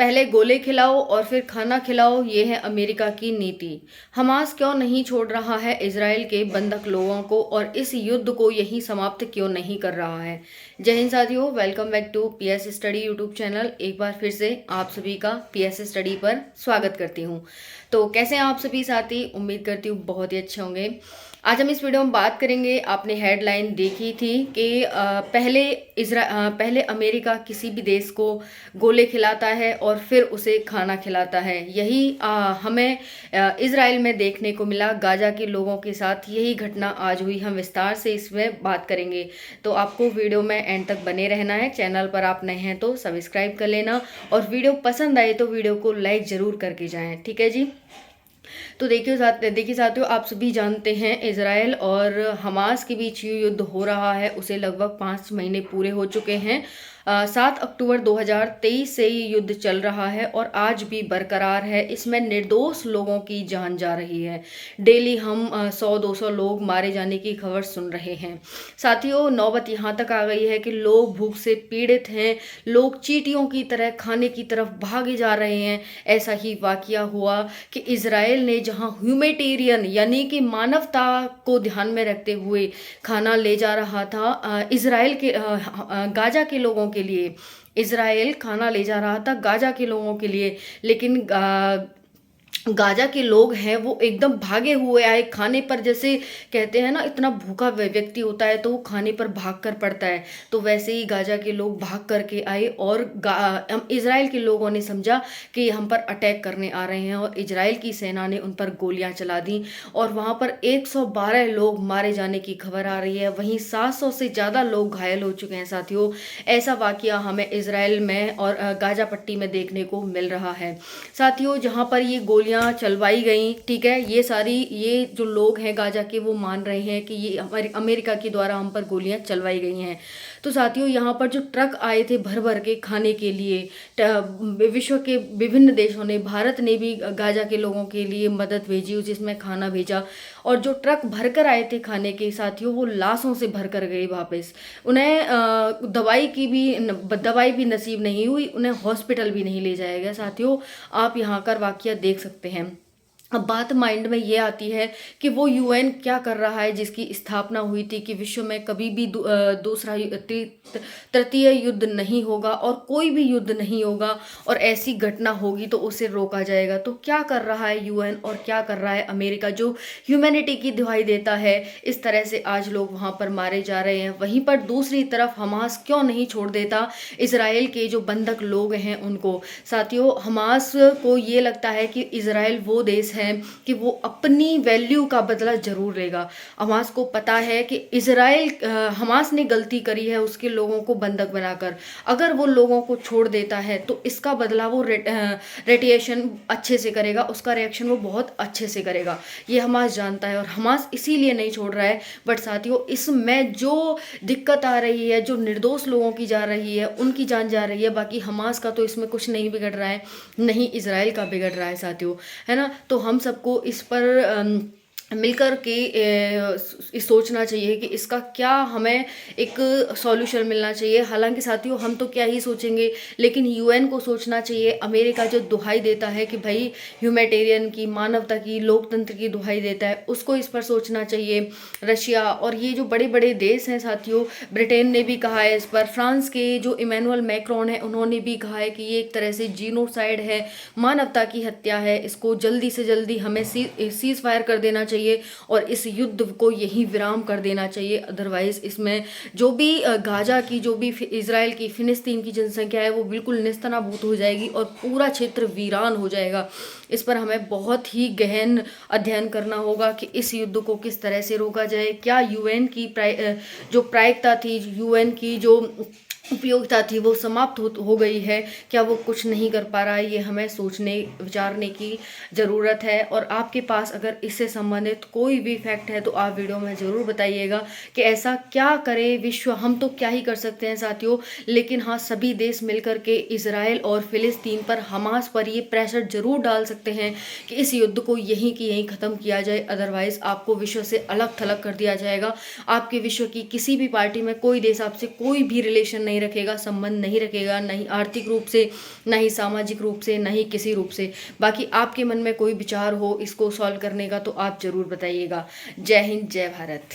पहले गोले खिलाओ और फिर खाना खिलाओ, ये है अमेरिका की नीति। हमास क्यों नहीं छोड़ रहा है इजराइल के बंधक लोगों को और इस युद्ध को यहीं समाप्त क्यों नहीं कर रहा है। जय हिंद साथियों, welcome back to PS study YouTube channel. एक बार फिर से आप सभी का पीएस स्टडी पर स्वागत करती हूँ। तो कैसे हैं आप सभी साथी? उम्मीद करती हूँ बहुत ही अच्छे होंगे। आज हम इस वीडियो में बात करेंगे, आपने हेडलाइन देखी थी कि पहले अमेरिका किसी भी देश को गोले खिलाता है और फिर उसे खाना खिलाता है। यही हमें इजराइल में देखने को मिला। गाजा के लोगों के साथ यही घटना आज हुई। हम विस्तार से इसमें बात करेंगे, तो आपको वीडियो में एंड तक बने रहना है। चैनल पर आप नए हैं तो सब्सक्राइब कर लेना और वीडियो पसंद आए तो वीडियो को लाइक ज़रूर करके जाएं, ठीक है जी। तो देखिए साथियों, आप सभी जानते हैं इजराइल और हमास के बीच ये युद्ध हो रहा है, उसे लगभग 5 महीने पूरे हो चुके हैं। 7 अक्टूबर 2023 से ये युद्ध चल रहा है और आज भी बरकरार है। इसमें निर्दोष लोगों की जान जा रही है। डेली हम 100-200 लोग मारे जाने की खबर सुन रहे हैं। साथियों, नौबत यहाँ तक आ गई है कि लोग भूख से पीड़ित हैं, लोग चींटियों की तरह खाने की तरफ भागे जा रहे हैं। ऐसा ही वाकया हुआ कि इजराइल ने जहाँ ह्यूमैनिटेरियन यानी कि मानवता को ध्यान में रखते हुए खाना ले जा रहा था इजराइल के गाजा के लोगों के लिए। इजराइल खाना ले जा रहा था गाजा के लोगों के लिए, लेकिन गाजा के लोग हैं वो एकदम भागे हुए आए खाने पर। जैसे कहते हैं ना, इतना भूखा व्यक्ति होता है तो वो खाने पर भाग कर पड़ता है, तो वैसे ही गाजा के लोग भाग करके आए और इजराइल के लोगों ने समझा कि हम पर अटैक करने आ रहे हैं और इजराइल की सेना ने उन पर गोलियां चला दी और वहां पर 112 लोग मारे जाने की खबर आ रही है। वहीं 700 से ज़्यादा लोग घायल हो चुके हैं साथियों। ऐसा वाकया हमें इजराइल में और गाजा पट्टी में देखने को मिल रहा है साथियों, जहां पर ये गोलियां चलवाई गई। ठीक है, ये जो लोग हैं गाजा के, वो मान रहे हैं कि ये हमारे अमेरिका के द्वारा हम पर गोलियां चलवाई गई हैं। तो साथियों, यहाँ पर जो ट्रक आए थे भर भर के खाने के लिए, विश्व के विभिन्न देशों ने, भारत ने भी गाजा के लोगों के लिए मदद भेजी, जिसमें खाना भेजा। और जो ट्रक भरकर आए थे खाने के साथियों, वो लाशों से भर कर गए वापस। उन्हें दवाई भी नसीब नहीं हुई, उन्हें हॉस्पिटल भी नहीं ले जाया गया साथियों। आप यहाँ कर वाकया देख सकते हैं। अब बात माइंड में ये आती है कि वो यूएन क्या कर रहा है, जिसकी स्थापना हुई थी कि विश्व में कभी भी दूसरा तृतीय युद्ध नहीं होगा और कोई भी युद्ध नहीं होगा और ऐसी घटना होगी तो उसे रोका जाएगा। तो क्या कर रहा है यूएन और क्या कर रहा है अमेरिका, जो ह्यूमैनिटी की दुहाई देता है। इस तरह से आज लोग वहाँ पर मारे जा रहे हैं। वहीं पर दूसरी तरफ हमास क्यों नहीं छोड़ देता इजराइल के जो बंधक लोग हैं उनको। साथियों, हमास को ये लगता है कि इजराइल वो देश है कि वो अपनी वैल्यू का बदला जरूर लेगा। हमास को पता है कि हमास ने गलती करी है उसके लोगों को बंधक बनाकर। अगर वो लोगों को छोड़ देता है तो इसका बदला वो रेडिएशन अच्छे से करेगा, उसका रिएक्शन वो बहुत अच्छे से करेगा। ये हमास जानता है और हमास इसीलिए नहीं छोड़ रहा है। बट साथियों, इसमें जो दिक्कत आ रही है, जो निर्दोष लोगों की जा रही है, उनकी जान जा रही है। बाकी हमास का तो इसमें कुछ नहीं बिगड़ रहा है, नहीं इजराइल का बिगड़ रहा है साथियों, है ना। तो हम सबको इस पर मिलकर के सोचना चाहिए कि इसका क्या हमें एक सॉल्यूशन मिलना चाहिए। हालांकि साथियों, हम तो क्या ही सोचेंगे, लेकिन यूएन को सोचना चाहिए। अमेरिका जो दुहाई देता है कि भाई ह्यूमैनिटेरियन की, मानवता की, लोकतंत्र की दुहाई देता है, उसको इस पर सोचना चाहिए। रशिया और ये जो बड़े बड़े देश हैं साथियों, ब्रिटेन ने भी कहा है इस पर। फ्रांस के जो इमैनुअल मैक्रोन है, उन्होंने भी कहा है कि ये एक तरह से जीनोसाइड है, मानवता की हत्या है। इसको जल्दी से जल्दी हमें सीज फायर कर देना चाहिए और इस युद्ध को यही विराम कर देना चाहिए। अदरवाइज इसमें जो भी गाजा की, जो भी इजराइल की, फिलिस्तीन की जनसंख्या है, वो बिल्कुल निस्तनाबूत हो जाएगी और पूरा क्षेत्र वीरान हो जाएगा। इस पर हमें बहुत ही गहन अध्ययन करना होगा कि इस युद्ध को किस तरह से रोका जाए। क्या यूएन की जो प्रायिकता थी, यूएन की जो उपयोगिता थी, वो समाप्त हो गई है? क्या वो कुछ नहीं कर पा रहा है? ये हमें सोचने विचारने की ज़रूरत है। और आपके पास अगर इससे संबंधित कोई भी फैक्ट है तो आप वीडियो में ज़रूर बताइएगा कि ऐसा क्या करे विश्व। हम तो क्या ही कर सकते हैं साथियों, लेकिन हाँ, सभी देश मिलकर के इजराइल और फिलिस्तीन पर, हमास पर ये प्रेशर ज़रूर डाल सकते हैं कि इस युद्ध को यहीं की यहीं ख़त्म किया जाए। अदरवाइज़ आपको विश्व से अलग थलग कर दिया जाएगा। आपके विश्व की किसी भी पार्टी में कोई देश आपसे कोई भी रिलेशन नहीं नहीं रखेगा, संबंध नहीं रखेगा, नहीं आर्थिक रूप से, नहीं सामाजिक रूप से, नहीं किसी रूप से। बाकी आपके मन में कोई विचार हो इसको सॉल्व करने का तो आप ज़रूर बताइएगा। जय हिंद, जय भारत।